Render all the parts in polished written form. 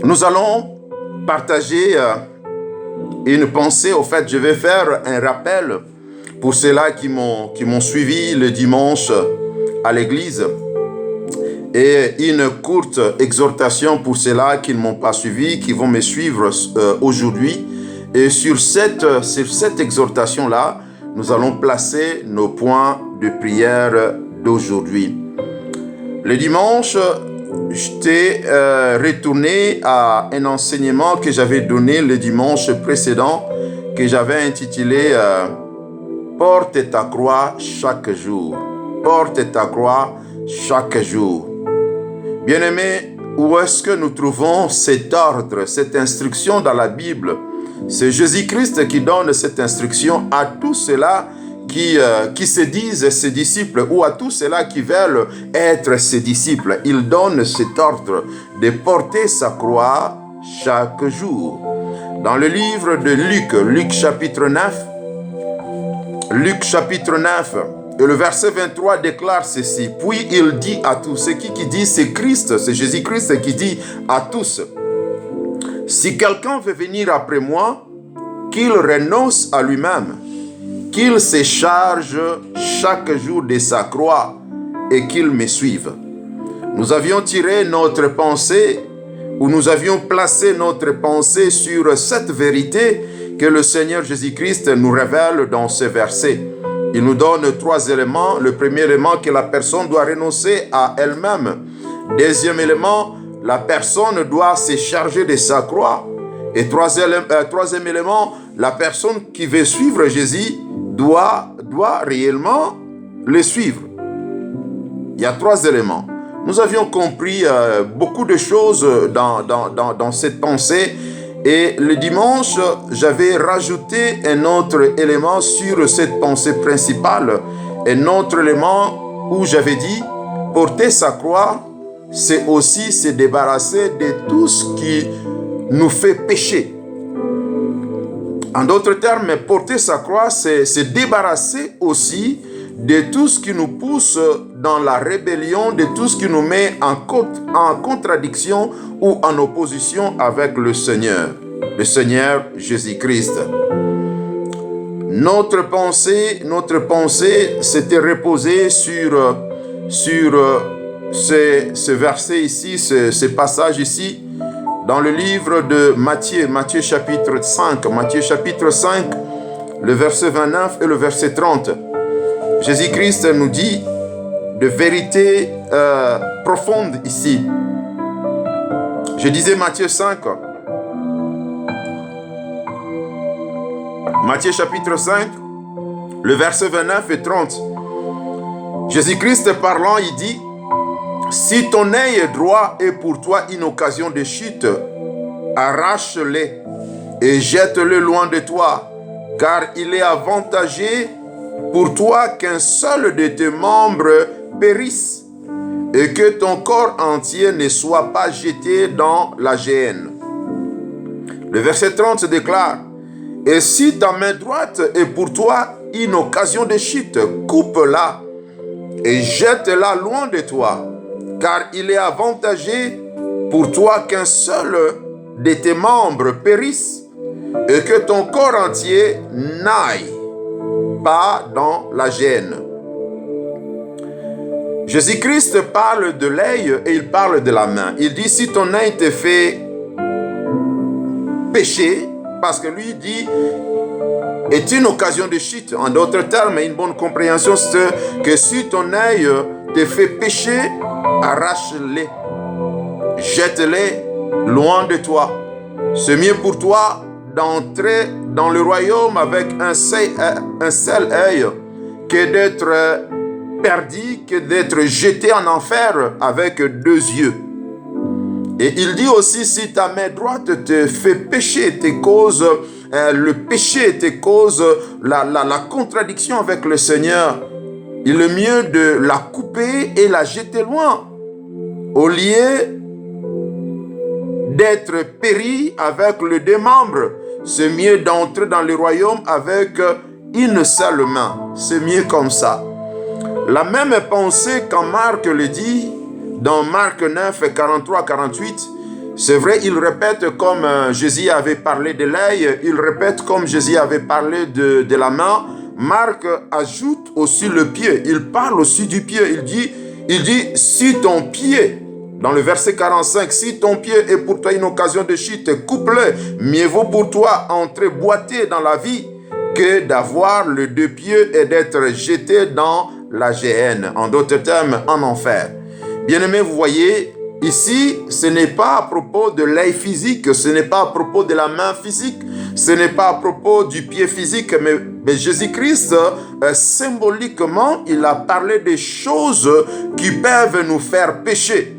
Nous allons partager une pensée. Au fait, je vais faire un rappel pour ceux-là qui m'ont suivi le dimanche à l'église et une courte exhortation pour ceux-là qui ne m'ont pas suivi, qui vont me suivre aujourd'hui. Et sur cette exhortation-là, nous allons placer nos points de prière d'aujourd'hui. Le dimanche, j'étais retourné à un enseignement que j'avais donné le dimanche précédent, que j'avais intitulé « Porte ta croix chaque jour ». Porte ta croix chaque jour. Bien-aimés, où est-ce que nous trouvons cet ordre, cette instruction dans la Bible? C'est Jésus-Christ qui donne cette instruction à tous ceux-là qui se disent ses disciples ou à tous ceux-là qui veulent être ses disciples. Il donne cet ordre de porter sa croix chaque jour. Dans le livre de Luc chapitre 9, et le verset 23 déclare ceci. Puis il dit à tous, c'est qui dit? C'est Christ, c'est Jésus-Christ qui dit à tous, si quelqu'un veut venir après moi, qu'il renonce à lui-même, qu'il se charge chaque jour de sa croix et qu'il me suive. Nous avions tiré notre pensée, ou nous avions placé notre pensée sur cette vérité que le Seigneur Jésus-Christ nous révèle dans ce verset. Il nous donne 3 éléments. Le premier élément, que la personne doit renoncer à elle-même. Deuxième élément, la personne doit se charger de sa croix. Et troisième élément, la personne qui veut suivre Jésus doit réellement le suivre. Il y a 3 éléments. Nous avions compris beaucoup de choses dans cette pensée. Et le dimanche, j'avais rajouté un autre élément sur cette pensée principale. Un autre élément où j'avais dit, porter sa croix, c'est aussi se débarrasser de tout ce qui nous fait pécher. En d'autres termes, porter sa croix, c'est se débarrasser aussi de tout ce qui nous pousse dans la rébellion, de tout ce qui nous met en contradiction ou en opposition avec le Seigneur Jésus-Christ. Notre pensée s'était reposée sur ce verset ici, ce passage ici, dans le livre de Matthieu chapitre 5, le verset 29 et le verset 30. Jésus-Christ nous dit de vérité profonde ici. Je disais Matthieu 5. Matthieu chapitre 5, le verset 29 et 30. Jésus-Christ parlant, il dit, « Si ton œil droit est pour toi une occasion de chute, arrache-le et jette-le loin de toi, car il est avantageux pour toi qu'un seul de tes membres périsse et que ton corps entier ne soit pas jeté dans la géhenne. » Le verset 30 déclare, « Et si ta main droite est pour toi une occasion de chute, coupe-la et jette-la loin de toi, car il est avantageux pour toi qu'un seul de tes membres périsse et que ton corps entier n'aille pas dans la géhenne. » Jésus-Christ parle de l'œil et il parle de la main. Il dit, si ton œil te fait pécher, parce que lui dit, est une occasion de chute. En d'autres termes, une bonne compréhension, c'est que si ton œil te fait pécher, arrache-les, jette-les loin de toi. C'est mieux pour toi d'entrer dans le royaume avec un seul œil que d'être perdu, que d'être jeté en enfer avec 2 yeux. Et il dit aussi, si ta main droite te fait pécher, te cause le péché, te cause la contradiction avec le Seigneur, il est mieux de la couper et la jeter loin, au lieu d'être péri avec les 2 membres. C'est mieux d'entrer dans le royaume avec une seule main. C'est mieux comme ça. La même pensée quand Marc le dit, dans Marc 9, 43-48, C'est vrai, il répète comme Jésus avait parlé de l'œil, il répète comme Jésus avait parlé de la main. Marc ajoute aussi le pied, il parle aussi du pied, il dit, si ton pied, dans le verset 45, si ton pied est pour toi une occasion de chute, coupe-le, mieux vaut pour toi entrer boité dans la vie que d'avoir le deux pieds et d'être jeté dans la géhenne, en d'autres termes, en enfer. Bien-aimés, vous voyez, ici, ce n'est pas à propos de l'œil physique, ce n'est pas à propos de la main physique, ce n'est pas à propos du pied physique, mais Jésus-Christ, symboliquement, il a parlé des choses qui peuvent nous faire pécher.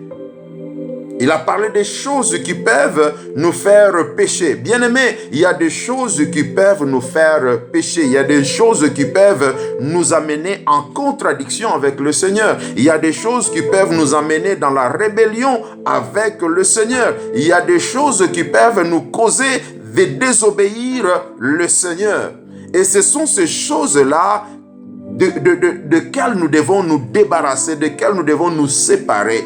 Il a parlé des choses qui peuvent nous faire pécher. Bien-aimés, il y a des choses qui peuvent nous faire pécher. Il y a des choses qui peuvent nous amener en contradiction avec le Seigneur. Il y a des choses qui peuvent nous amener dans la rébellion avec le Seigneur. Il y a des choses qui peuvent nous causer de désobéir le Seigneur. Et ce sont ces choses-là de quelles nous devons nous débarrasser, de quelles nous devons nous séparer.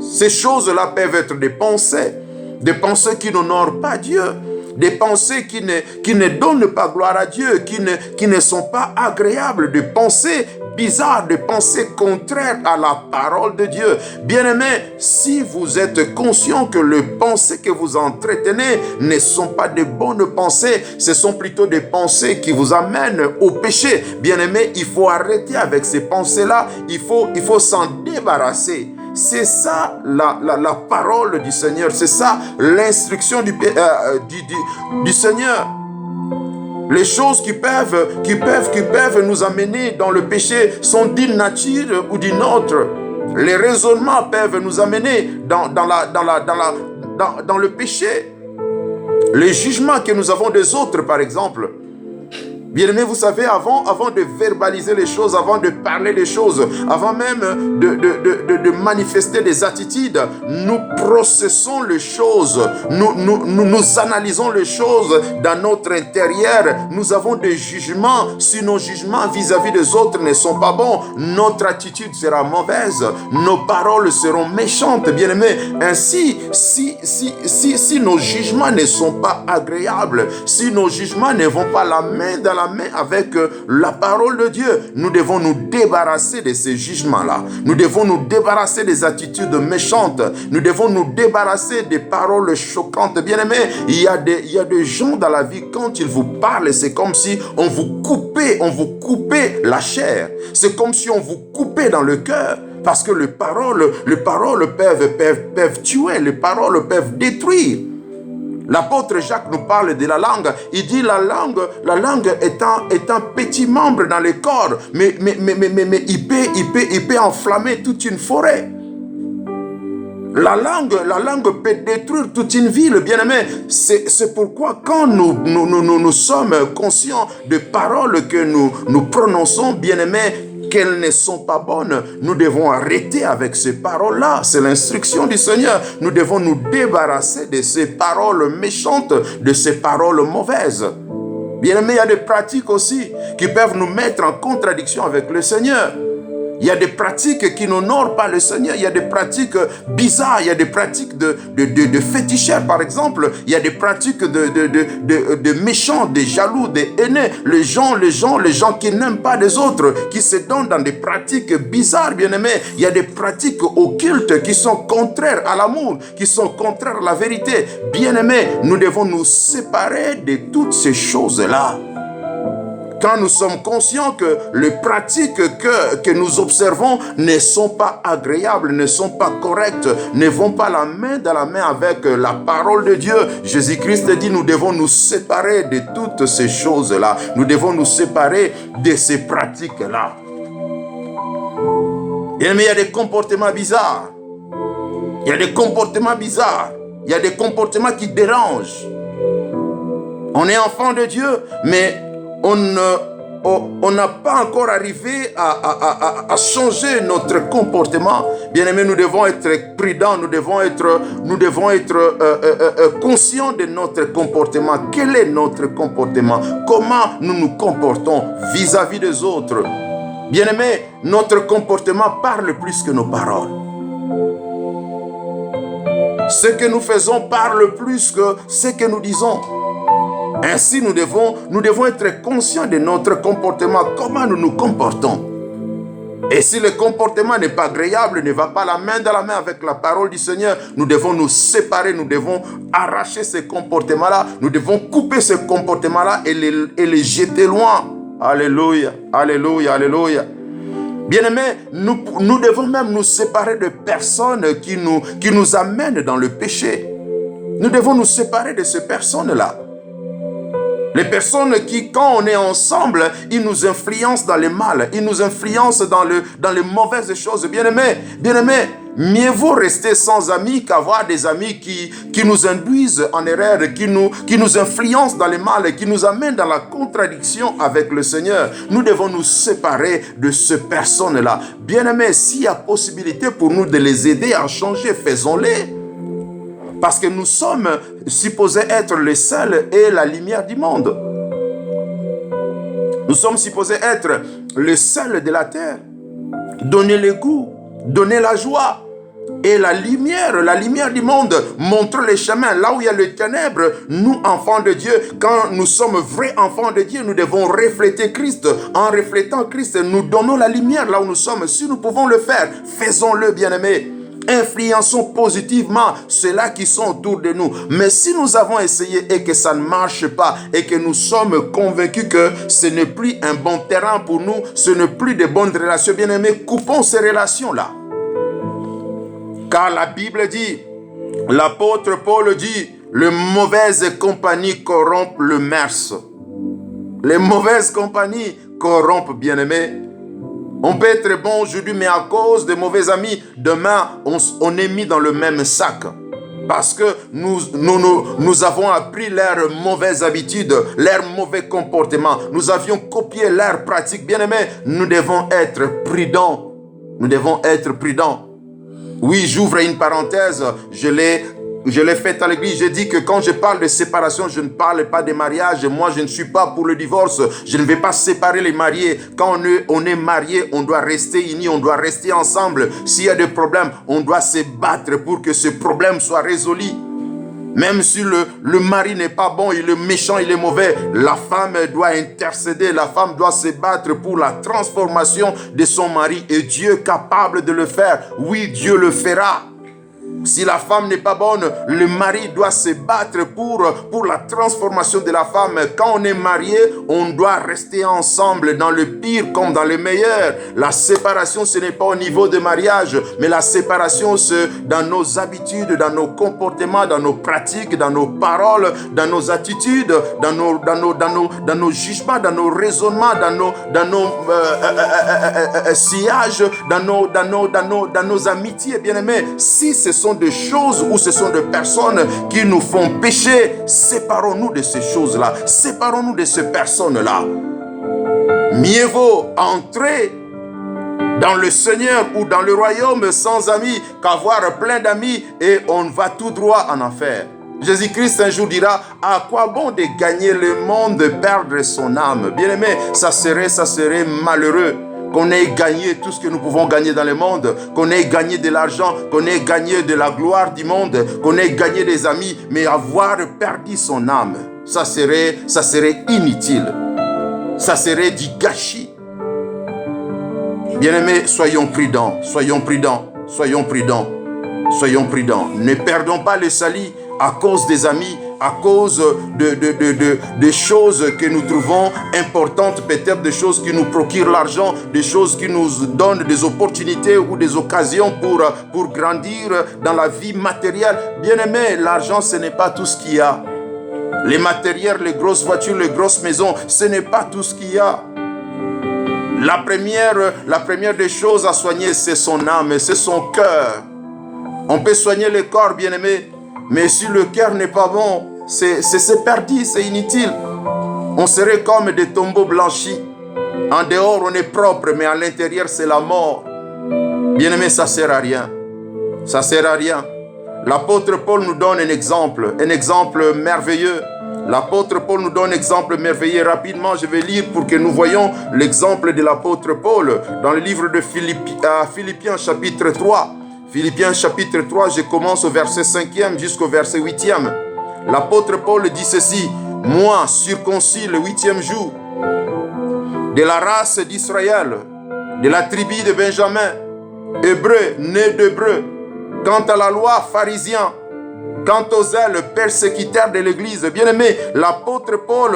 Ces choses-là peuvent être des pensées qui n'honorent pas Dieu, des pensées qui ne donnent pas gloire à Dieu, qui ne sont pas agréables, des pensées bizarres, des pensées contraires à la parole de Dieu. Bien-aimés, si vous êtes conscient que les pensées que vous entretenez ne sont pas de bonnes pensées, ce sont plutôt des pensées qui vous amènent au péché. Bien-aimés, il faut arrêter avec ces pensées-là, il faut s'en débarrasser. C'est ça la parole du Seigneur, c'est ça l'instruction du Seigneur. Les choses qui peuvent nous amener dans le péché sont d'une nature ou d'une autre. Les raisonnements peuvent nous amener dans le péché. Les jugements que nous avons des autres, par exemple. Bien-aimés, vous savez, avant de verbaliser les choses, avant de parler des choses, avant même de manifester des attitudes, nous processons les choses, nous analysons les choses dans notre intérieur. Nous avons des jugements. Si nos jugements vis-à-vis des autres ne sont pas bons, notre attitude sera mauvaise, nos paroles seront méchantes, bien-aimés. Ainsi, si nos jugements ne sont pas agréables, si nos jugements ne vont pas la main dans la main avec la parole de Dieu, nous devons nous débarrasser de ces jugements-là. Nous devons nous débarrasser des attitudes méchantes. Nous devons nous débarrasser des paroles choquantes. Bien-aimés, il y a des gens dans la vie, quand ils vous parlent, c'est comme si on vous coupait la chair. C'est comme si on vous coupait dans le cœur. Parce que les paroles peuvent tuer, les paroles peuvent détruire. L'apôtre Jacques nous parle de la langue. Il dit la langue est un petit membre dans le corps, mais il peut enflammer toute une forêt. La langue peut détruire toute une ville, bien-aimé. C'est pourquoi quand nous sommes conscients des paroles que nous prononçons, bien-aimé, qu'elles ne sont pas bonnes, nous devons arrêter avec ces paroles-là. C'est l'instruction du Seigneur. Nous devons nous débarrasser de ces paroles méchantes, de ces paroles mauvaises. Bien-aimé, il y a des pratiques aussi qui peuvent nous mettre en contradiction avec le Seigneur. Il y a des pratiques qui n'honorent pas le Seigneur. Il y a des pratiques bizarres. Il y a des pratiques de féticheurs, par exemple. Il y a des pratiques de méchants, des jaloux, des haineux. Les gens qui n'aiment pas les autres, qui se donnent dans des pratiques bizarres, bien-aimés. Il y a des pratiques occultes qui sont contraires à l'amour, qui sont contraires à la vérité. Bien-aimés, nous devons nous séparer de toutes ces choses-là. Quand nous sommes conscients que les pratiques que nous observons ne sont pas agréables, ne sont pas correctes, ne vont pas la main dans la main avec la parole de Dieu, Jésus-Christ dit, nous devons nous séparer de toutes ces choses-là. Nous devons nous séparer de ces pratiques-là. Mais il y a des comportements bizarres. Il y a des comportements bizarres. Il y a des comportements qui dérangent. On est enfant de Dieu, mais on n'a pas encore arrivé à changer notre comportement. Bien-aimés, nous devons être prudents, nous devons être conscients de notre comportement. Quel est notre comportement? Comment nous nous comportons vis-à-vis des autres? Bien-aimés, notre comportement parle plus que nos paroles. Ce que nous faisons parle plus que ce que nous disons. Ainsi, nous devons être conscients de notre comportement, comment nous nous comportons. Et si le comportement n'est pas agréable, ne va pas la main dans la main avec la parole du Seigneur, nous devons nous séparer, nous devons arracher ce comportement-là, nous devons couper ce comportement-là et les jeter loin. Alléluia, alléluia, alléluia. Bien-aimés, nous devons même nous séparer de personnes qui nous amènent dans le péché. Nous devons nous séparer de ces personnes-là. Les personnes qui, quand on est ensemble, ils nous influencent dans le mal, ils nous influencent dans les mauvaises choses. Bien-aimés, mieux vaut rester sans amis qu'avoir des amis qui nous induisent en erreur, qui nous influencent dans le mal, qui nous amènent dans la contradiction avec le Seigneur. Nous devons nous séparer de ces personnes-là. Bien-aimés, s'il y a possibilité pour nous de les aider à changer, faisons-les. Parce que nous sommes supposés être le sel et la lumière du monde. Nous sommes supposés être le sel de la terre. Donner le goût, donner la joie. Et la lumière du monde, montre les chemins. Là où il y a les ténèbres, nous, enfants de Dieu, quand nous sommes vrais enfants de Dieu, nous devons refléter Christ. En reflétant Christ, nous donnons la lumière là où nous sommes. Si nous pouvons le faire, faisons-le, bien-aimés. Influençons positivement ceux-là qui sont autour de nous. Mais si nous avons essayé et que ça ne marche pas et que nous sommes convaincus que ce n'est plus un bon terrain pour nous, ce n'est plus de bonnes relations, bien-aimés, coupons ces relations-là. Car la Bible dit, l'apôtre Paul dit, les mauvaises compagnies corrompent le mœurs. Les mauvaises compagnies corrompent, bien-aimés. On peut être bon aujourd'hui, mais à cause de mauvais amis, demain, on est mis dans le même sac. Parce que nous avons appris leurs mauvaises habitudes, leurs mauvais comportements. Nous avions copié leurs pratiques. Bien-aimés, nous devons être prudents. Nous devons être prudents. Oui, j'ouvre une parenthèse. Je l'ai fait à l'église. J'ai dit que quand je parle de séparation, je ne parle pas de mariage. Moi, je ne suis pas pour le divorce. Je ne vais pas séparer les mariés. Quand on est marié, on doit rester unis, on doit rester ensemble. S'il y a des problèmes, on doit se battre pour que ce problème soit résolu. Même si le mari n'est pas bon, il est méchant, il est mauvais, la femme doit intercéder, la femme doit se battre pour la transformation de son mari. Et Dieu est capable de le faire. Oui, Dieu le fera. Si la femme n'est pas bonne, le mari doit se battre pour la transformation de la femme. Quand on est marié, on doit rester ensemble dans le pire comme dans le meilleur. La séparation, ce n'est pas au niveau de mariage, mais la séparation, c'est dans nos habitudes, dans nos comportements, dans nos pratiques, dans nos paroles, dans nos attitudes, dans nos jugements, dans nos raisonnements, dans nos sillages, dans nos amitiés, bien-aimés. Si ce sont des choses ou ce sont des personnes qui nous font pécher, séparons-nous de ces choses-là. Séparons-nous de ces personnes-là. Mieux vaut entrer dans le Seigneur ou dans le royaume sans amis qu'avoir plein d'amis et on va tout droit en enfer. Jésus-Christ un jour dira, à quoi bon de gagner le monde, de perdre son âme? Bien-aimé, ça serait malheureux qu'on ait gagné tout ce que nous pouvons gagner dans le monde, qu'on ait gagné de l'argent, qu'on ait gagné de la gloire du monde, qu'on ait gagné des amis, mais avoir perdu son âme, ça serait inutile. Ça serait du gâchis. Bien-aimés, soyons prudents, soyons prudents, soyons prudents, soyons prudents. Ne perdons pas le salut à cause des amis, à cause de choses que nous trouvons importantes, peut-être des choses qui nous procurent l'argent, des choses qui nous donnent des opportunités ou des occasions pour grandir dans la vie matérielle. Bien-aimé, l'argent, ce n'est pas tout ce qu'il y a. Les matériels, les grosses voitures, les grosses maisons, ce n'est pas tout ce qu'il y a. La première des choses à soigner, c'est son âme, c'est son cœur. On peut soigner le corps, bien-aimé, mais si le cœur n'est pas bon, c'est perdu, c'est inutile. On serait comme des tombeaux blanchis. En dehors, on est propre, mais à l'intérieur, c'est la mort. Bien-aimé, ça ne sert à rien. Ça ne sert à rien. L'apôtre Paul nous donne un exemple merveilleux. L'apôtre Paul nous donne un exemple merveilleux. Rapidement, je vais lire pour que nous voyons l'exemple de l'apôtre Paul dans le livre de Philippiens chapitre 3. Philippiens chapitre 3, je commence au verset 5e jusqu'au verset 8e. L'apôtre Paul dit ceci: « Moi, circoncis le 8e jour, de la race d'Israël, de la tribu de Benjamin, hébreu, né d'hébreu, quant à la loi, pharisien, quant aux zèles, persécuteurs de l'Église. » Bien-aimé, l'apôtre Paul,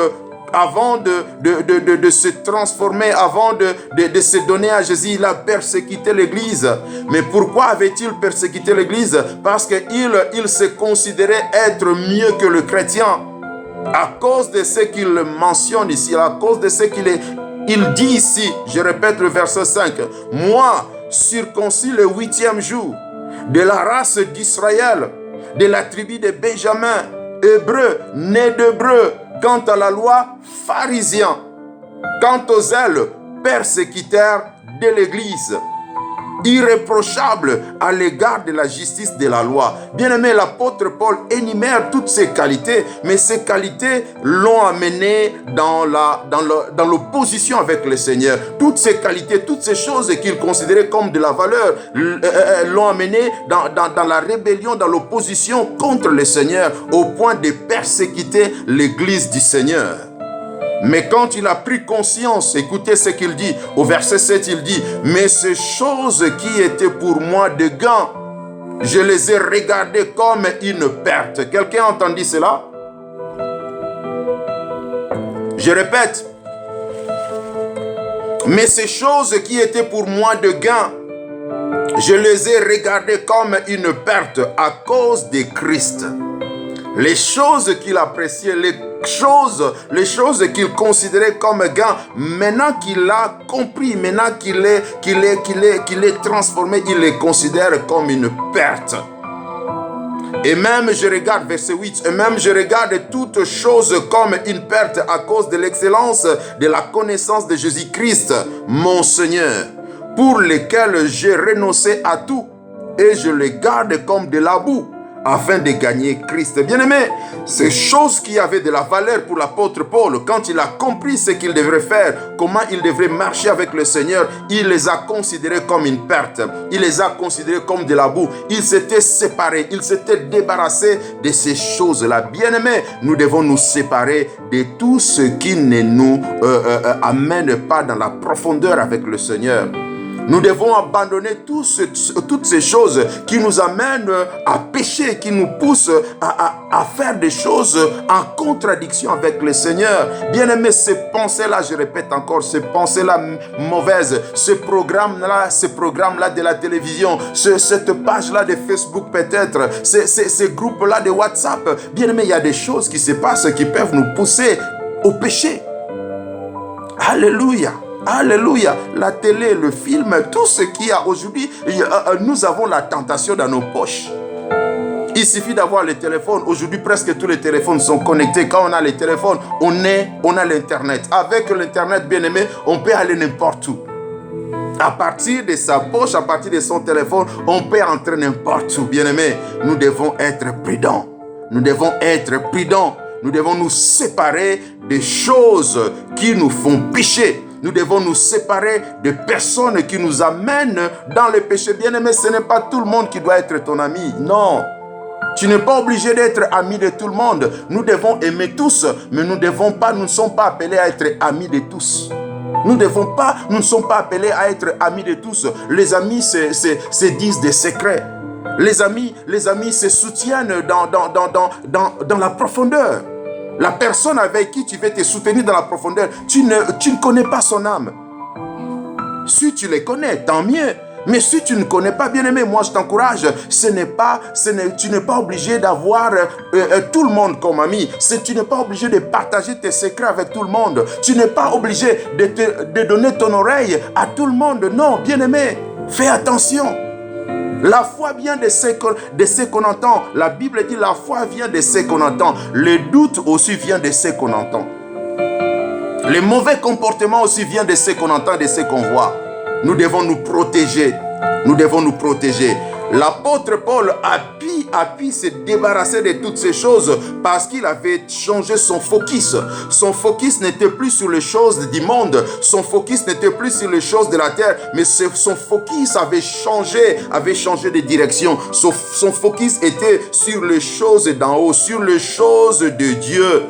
avant de se transformer, avant de se donner à Jésus, il a persécuté l'Église. Mais pourquoi avait-il persécuté l'Église? Parce qu'il se considérait être mieux que le chrétien. À cause de ce qu'il mentionne ici, à cause de ce il dit ici, je répète le verset 5, « Moi, circoncis le 8e jour, de la race d'Israël, de la tribu de Benjamin, hébreu, né d'hébreu, quant à la loi, pharisien, quant aux zèles, persécuteurs de l'Église, irréprochable à l'égard de la justice de la loi. » Bien-aimé, l'apôtre Paul énumère toutes ces qualités, mais ces qualités l'ont amené dans l'opposition avec le Seigneur. Toutes ces qualités, toutes ces choses qu'il considérait comme de la valeur, l'ont amené dans la rébellion, dans l'opposition contre le Seigneur, au point de persécuter l'Église du Seigneur. Mais quand il a pris conscience, écoutez ce qu'il dit, au verset 7, il dit: « Mais ces choses qui étaient pour moi de gain, je les ai regardées comme une perte. » Quelqu'un a entendu cela? Je répète. « Mais ces choses qui étaient pour moi de gain, je les ai regardées comme une perte à cause de Christ. » Les choses qu'il appréciait, les choses qu'il considérait comme gain, maintenant qu'il a compris, maintenant qu'il est transformé, il les considère comme une perte. Et même je regarde, verset 8, et même je regarde toutes choses comme une perte à cause de l'excellence de la connaissance de Jésus-Christ, mon Seigneur, pour lesquels j'ai renoncé à tout, et je les garde comme de la boue, afin de gagner Christ. Bien-aimé, ces choses qui avaient de la valeur pour l'apôtre Paul, quand il a compris ce qu'il devrait faire, comment il devrait marcher avec le Seigneur, il les a considérées comme une perte. Il les a considérées comme de la boue. Il s'était séparé, il s'était débarrassé de ces choses-là. Bien-aimé, nous devons nous séparer de tout ce qui ne nous amène pas dans la profondeur avec le Seigneur. Nous devons abandonner toutes ces choses qui nous amènent à pécher, qui nous poussent à faire des choses en contradiction avec le Seigneur. Bien-aimé, ces pensées-là, je répète encore, ces pensées-là mauvaises, ce programme-là de la télévision, cette page-là de Facebook peut-être, ces groupes-là de WhatsApp. Bien-aimé, il y a des choses qui se passent qui peuvent nous pousser au péché. Alléluia. Alléluia, la télé, le film, tout ce qu'il y a aujourd'hui, nous avons la tentation dans nos poches. Il suffit d'avoir le téléphone. Aujourd'hui, presque tous les téléphones sont connectés. Quand on a les téléphones, on a l'Internet. Avec l'Internet, bien aimé, on peut aller n'importe où. À partir de sa poche, à partir de son téléphone, on peut entrer n'importe où. Bien aimé, nous devons être prudents. Nous devons être prudents. Nous devons nous séparer des choses qui nous font pécher. Nous devons nous séparer de personnes qui nous amènent dans le péché. Bien-aimé, ce n'est pas tout le monde qui doit être ton ami. Non. Tu n'es pas obligé d'être ami de tout le monde. Nous devons aimer tous, mais nous ne sommes pas appelés à être amis de tous. Nous ne sommes pas appelés à être amis de tous. Les amis se disent des secrets. Les amis se soutiennent dans la profondeur. La personne avec qui tu veux te soutenir dans la profondeur, tu ne connais pas son âme. Si tu les connais, tant mieux. Mais si tu ne connais pas, bien aimé, moi je t'encourage, tu n'es pas obligé d'avoir tout le monde comme ami. Tu n'es pas obligé de partager tes secrets avec tout le monde. Tu n'es pas obligé de donner ton oreille à tout le monde. Non, bien aimé, fais attention. La foi vient de ce qu'on entend. La Bible dit la foi vient de ce qu'on entend. Le doute aussi vient de ce qu'on entend. Le mauvais comportement aussi vient de ce qu'on entend, de ce qu'on voit. Nous devons nous protéger. Nous devons nous protéger. L'apôtre Paul a pu se débarrasser de toutes ces choses parce qu'il avait changé son focus. Son focus n'était plus sur les choses du monde. Son focus n'était plus sur les choses de la terre. Mais son focus avait changé de direction. Son focus était sur les choses d'en haut, sur les choses de Dieu.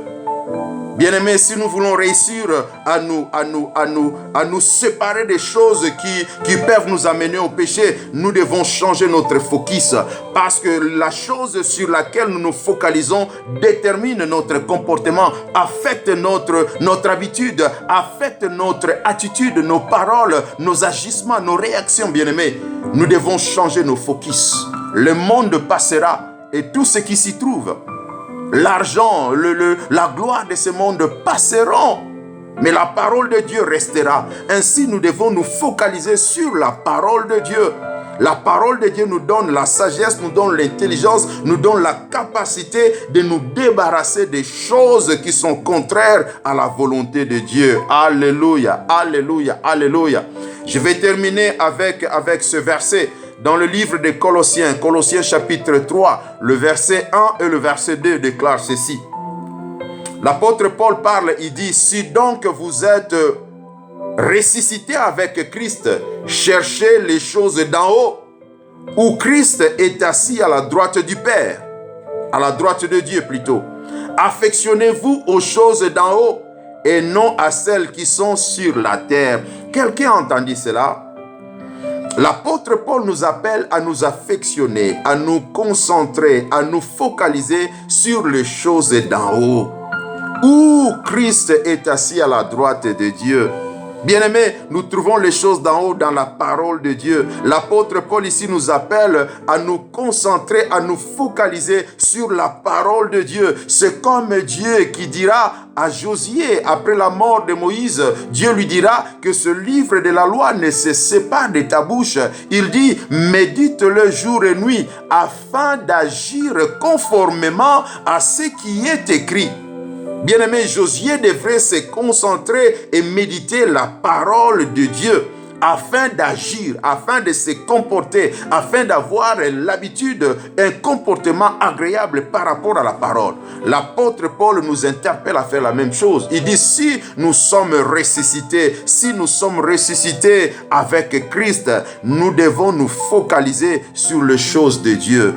Bien-aimés, si nous voulons réussir à nous séparer des choses qui peuvent nous amener au péché, nous devons changer notre focus. Parce que la chose sur laquelle nous nous focalisons détermine notre comportement, affecte notre habitude, affecte notre attitude, nos paroles, nos agissements, nos réactions, bien-aimés. Nous devons changer nos focus. Le monde passera et tout ce qui s'y trouve. L'argent, la gloire de ce monde passeront, mais la parole de Dieu restera. Ainsi, nous devons nous focaliser sur la parole de Dieu. La parole de Dieu nous donne la sagesse, nous donne l'intelligence, nous donne la capacité de nous débarrasser des choses qui sont contraires à la volonté de Dieu. Alléluia, alléluia, alléluia. Je vais terminer avec ce verset. Dans le livre de Colossiens, Colossiens chapitre 3, le verset 1 et le verset 2 déclarent ceci. L'apôtre Paul parle, il dit, « Si donc vous êtes ressuscités avec Christ, cherchez les choses d'en haut, où Christ est assis à la droite du Père, à la droite de Dieu plutôt. Affectionnez-vous aux choses d'en haut et non à celles qui sont sur la terre. » Quelqu'un a entendu cela? L'apôtre Paul nous appelle à nous affectionner, à nous concentrer, à nous focaliser sur les choses d'en haut, où Christ est assis à la droite de Dieu. Bien-aimés, nous trouvons les choses d'en haut dans la parole de Dieu. L'apôtre Paul ici nous appelle à nous concentrer, à nous focaliser sur la parole de Dieu. C'est comme Dieu qui dira à Josué, après la mort de Moïse, Dieu lui dira que ce livre de la loi ne se sépare de ta bouche. Il dit, médite-le jour et nuit, afin d'agir conformément à ce qui est écrit. Bien-aimé, Josué devrait se concentrer et méditer la parole de Dieu afin d'agir, afin de se comporter, afin d'avoir l'habitude, un comportement agréable par rapport à la parole. L'apôtre Paul nous interpelle à faire la même chose. Il dit, si nous sommes ressuscités, avec Christ, nous devons nous focaliser sur les choses de Dieu.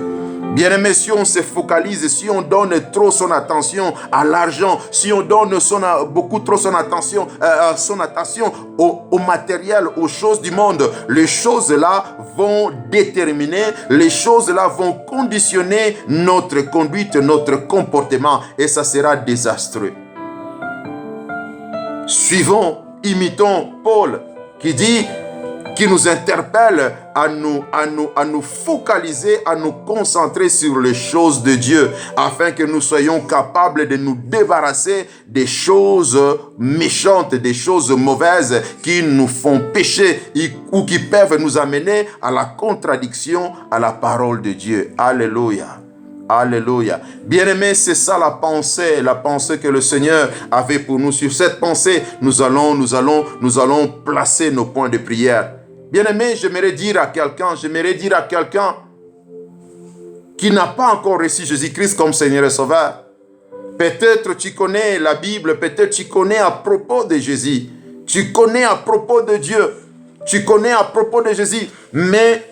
Bien-aimé, si on se focalise, si on donne trop son attention à l'argent, si on donne beaucoup trop son attention au matériel, aux choses du monde, les choses-là vont déterminer, les choses-là vont conditionner notre conduite, notre comportement, et ça sera désastreux. Suivons, imitons Paul qui nous interpelle à nous focaliser, à nous concentrer sur les choses de Dieu, afin que nous soyons capables de nous débarrasser des choses méchantes, des choses mauvaises qui nous font pécher ou qui peuvent nous amener à la contradiction à la parole de Dieu. Alléluia. Alléluia. Bien-aimés, c'est ça la pensée que le Seigneur avait pour nous. Sur cette pensée, nous allons placer nos points de prière. Bien-aimés, j'aimerais dire à quelqu'un qui n'a pas encore reçu Jésus-Christ comme Seigneur et Sauveur. Peut-être tu connais la Bible, peut-être tu connais à propos de Jésus, tu connais à propos de Dieu, tu connais à propos de Jésus, mais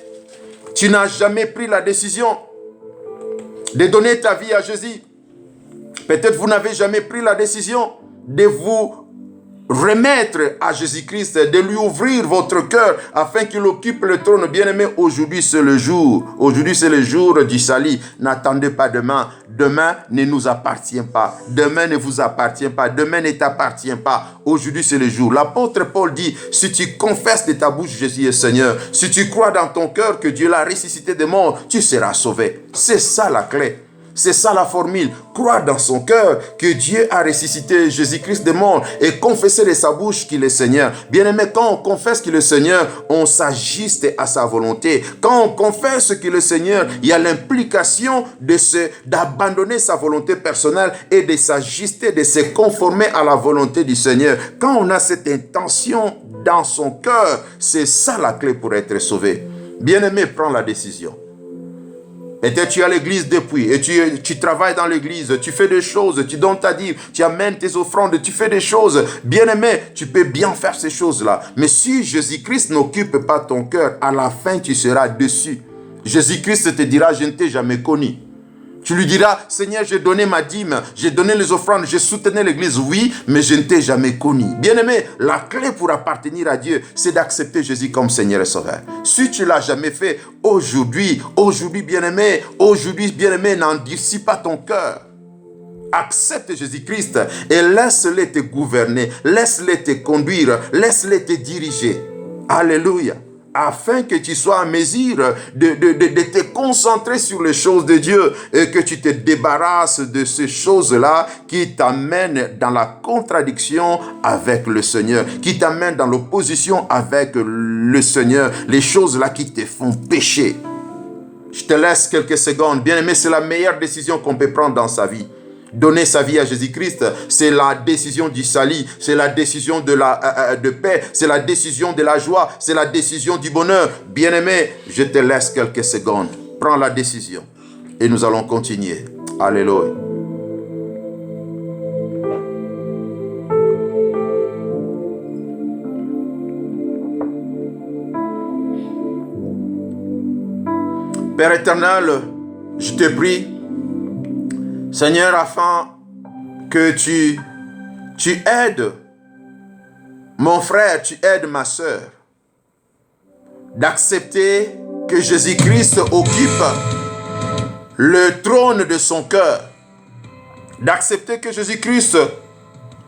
tu n'as jamais pris la décision de donner ta vie à Jésus. Peut-être vous n'avez jamais pris la décision de vous remettre à Jésus-Christ, de lui ouvrir votre cœur afin qu'il occupe le trône. Bien-aimé, aujourd'hui c'est le jour. Aujourd'hui c'est le jour du salut. N'attendez pas demain. Demain ne nous appartient pas. Demain ne vous appartient pas. Demain ne t'appartient pas. Aujourd'hui c'est le jour. L'apôtre Paul dit, si tu confesses de ta bouche Jésus est Seigneur, si tu crois dans ton cœur que Dieu l'a ressuscité des morts, tu seras sauvé. C'est ça la clé. C'est ça la formule. Croire dans son cœur que Dieu a ressuscité Jésus-Christ des morts et confesser de sa bouche qu'il est Seigneur. Bien-aimé, quand on confesse qu'il est Seigneur, on s'ajuste à sa volonté. Quand on confesse qu'il est Seigneur, il y a l'implication d'abandonner sa volonté personnelle et de s'ajuster, de se conformer à la volonté du Seigneur. Quand on a cette intention dans son cœur, c'est ça la clé pour être sauvé. Bien-aimé, prends la décision. Peut-être tu es à l'église depuis et tu travailles dans l'église, tu fais des choses, tu donnes ta dîme, tu amènes tes offrandes, tu fais des choses. Bien-aimé, tu peux bien faire ces choses-là. Mais si Jésus-Christ n'occupe pas ton cœur, à la fin tu seras déçu. Jésus-Christ te dira, je ne t'ai jamais connu. Tu lui diras, Seigneur, j'ai donné ma dîme, j'ai donné les offrandes, j'ai soutenu l'église, oui, mais je ne t'ai jamais connu. Bien-aimé, la clé pour appartenir à Dieu, c'est d'accepter Jésus comme Seigneur et Sauveur. Si tu ne l'as jamais fait, aujourd'hui, bien-aimé, n'endurcis pas ton cœur. Accepte Jésus-Christ et laisse-le te gouverner, laisse-le te conduire, laisse-le te diriger. Alléluia. Afin que tu sois en mesure de te concentrer sur les choses de Dieu et que tu te débarrasses de ces choses-là qui t'amènent dans la contradiction avec le Seigneur, qui t'amènent dans l'opposition avec le Seigneur, les choses-là qui te font pécher. Je te laisse quelques secondes. Bien-aimé, c'est la meilleure décision qu'on peut prendre dans sa vie. Donner sa vie à Jésus-Christ, c'est la décision du salut, c'est la décision de paix, c'est la décision de la joie, c'est la décision du bonheur. Bien-aimé, je te laisse quelques secondes. Prends la décision et nous allons continuer. Alléluia. Père éternel, je te prie, Seigneur, afin que tu aides mon frère, tu aides ma sœur d'accepter que Jésus-Christ occupe le trône de son cœur, d'accepter que Jésus-Christ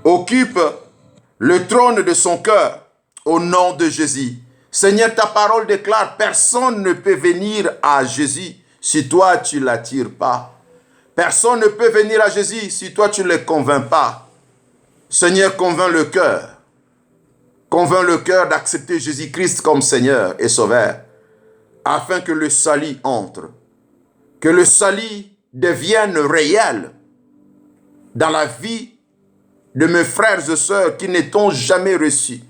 occupe le trône de son cœur au nom de Jésus. Seigneur, ta parole déclare, personne ne peut venir à Jésus si toi tu ne l'attires pas. Personne ne peut venir à Jésus si toi tu ne le convaincs pas. Seigneur, convainc le cœur. Convainc le cœur d'accepter Jésus-Christ comme Seigneur et Sauveur, afin que le salut entre. Que le salut devienne réel dans la vie de mes frères et sœurs qui ne t'ont jamais reçu.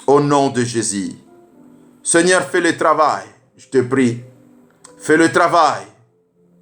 Au nom de Jésus. Seigneur, fais le travail, je te prie. Fais le travail.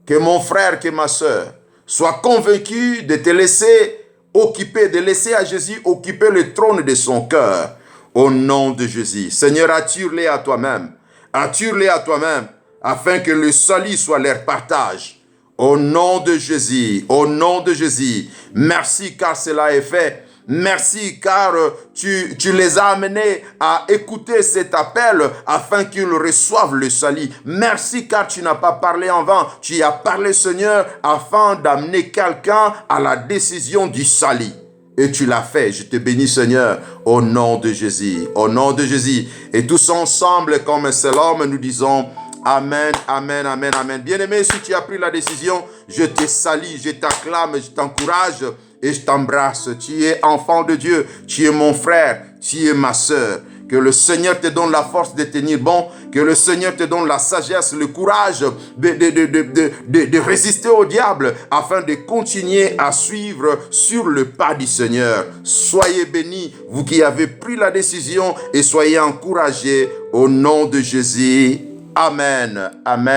Que mon frère, que ma sœur soient convaincus de te laisser occuper, de laisser à Jésus occuper le trône de son cœur. Au nom de Jésus. Seigneur, attire-les à toi-même. Attire-les à toi-même, afin que le salut soit leur partage. Au nom de Jésus. Au nom de Jésus. Merci car cela est fait. Merci car tu les as amenés à écouter cet appel afin qu'ils reçoivent le salut. Merci car tu n'as pas parlé en vain. Tu as parlé, Seigneur, afin d'amener quelqu'un à la décision du salut. Et tu l'as fait. Je te bénis, Seigneur, au nom de Jésus. Au nom de Jésus. Et tous ensemble, comme un seul homme, nous disons Amen, Amen, Amen, Amen. Bien-aimé, si tu as pris la décision, je te salue, je t'acclame, je t'encourage et je t'embrasse. Tu es enfant de Dieu, tu es mon frère, tu es ma sœur. Que le Seigneur te donne la force de tenir bon, que le Seigneur te donne la sagesse, le courage de résister au diable afin de continuer à suivre sur le pas du Seigneur. Soyez bénis, vous qui avez pris la décision, et soyez encouragés au nom de Jésus. Amen. Amen.